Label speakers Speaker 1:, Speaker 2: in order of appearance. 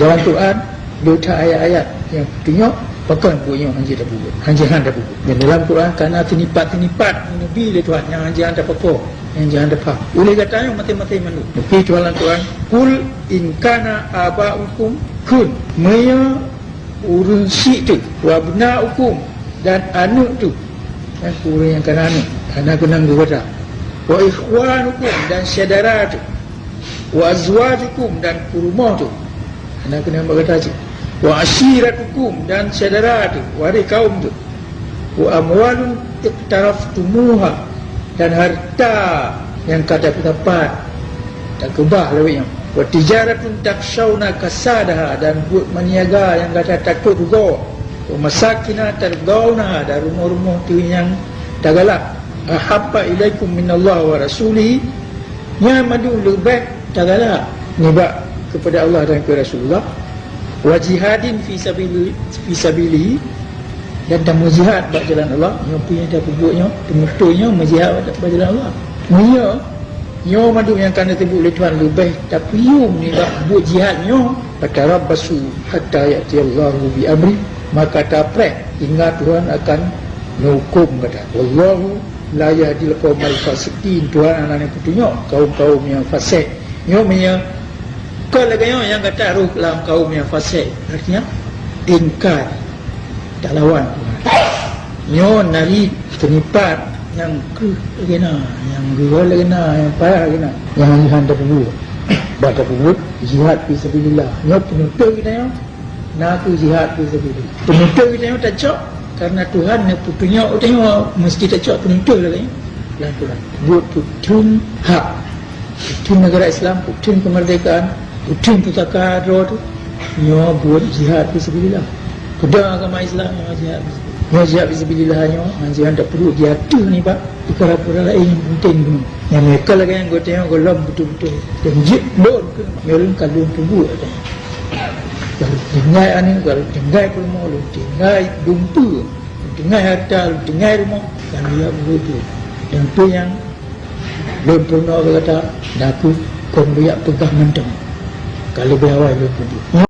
Speaker 1: Dalam Quran ada ayat-ayat yang tunjuk pakai buatnya hanya tak buat, hanya anda buat. Dan dalam Quran kerana tinipat Nabi le Tuhan yang hanya anda pakai, yang jangan dapat. Oleh katanya mati-mati manu. Tapi dalam Quran, kul in kana aba'ukum kun maya urun si tu, wa abna'ukum dan anak tu. Dan kurang yang kana anak, anak kenang kepada. Wa ikhwanukum dan saudara tu. Wa azwajukum dan kurma tu. Anak kena berkata je. Wa ashiratukum dan saudara tu, wari kaum tu. Wa amwalun iqtaraftumuha dan harta yang kata dapat tak kebah lebihnya. Wa tijaratun takshawna kasadaha dan buat meniaga yang kata takut juga. Wa masakina tardawna dan rumah-rumah tu yang tak galak. Ahabba ilaikum minallah wa rasulihi yang madu lebih tak galak. Nibak kepada Allah dan kepada Rasulullah, wa jihadin fi sabili dan tamu jihad bagi jalan Allah. Yang punya dah buatnya temutunya menjihad bagi jalan Allah. Nyo madu yang kena tebuk oleh Tuhan lebih tapi yo ni buat jihadnya fatarabbasu hatta ya'ti Allahu bi amri, maka taprek hingga Tuhan akan menghukum kata. Wallahu la yahdil qaumal fasiqin. Tuhan anak petunjuk kaum-kaum yang fasik. Nyo punya kalau yang kata ruh dalam kaum yang fasik, artinya ingkar, tak lawan Tuhan. Nyo nari tenipat yang kena, yang gua kena, yang parah kena, yang hendak perlu, baca perlu jihad fisabilillah. Nyo penuntut kita yo, nak jihad fisabilillah. Penuntut kita yo tak cok, karena Tuhan yang punya tengok mesti tak cok penuntut lagi. Lan Tuhan buat putun hak, putun negara Islam, putun kemerdekaan. Ujung pusaka roh tu nyo buat jihad fisabilillah. Pedang agama Islam nyo jihad fisabilillah nyo jangan tak perlu dia tu ni pak perkara-perkara lain yang penting tu. Yang mereka lagi yang gue tengok golam betul-betul dan jip lon ke melun kalun tunggu ada. Kalau tinggal ani, kalau tinggal rumah lu, tinggal dumpu, tinggal harta, tinggal rumah kan dia begitu. Dan tu yang lon pernah kata daku kon biak pegang menteng. Kalau berawal dia pergi.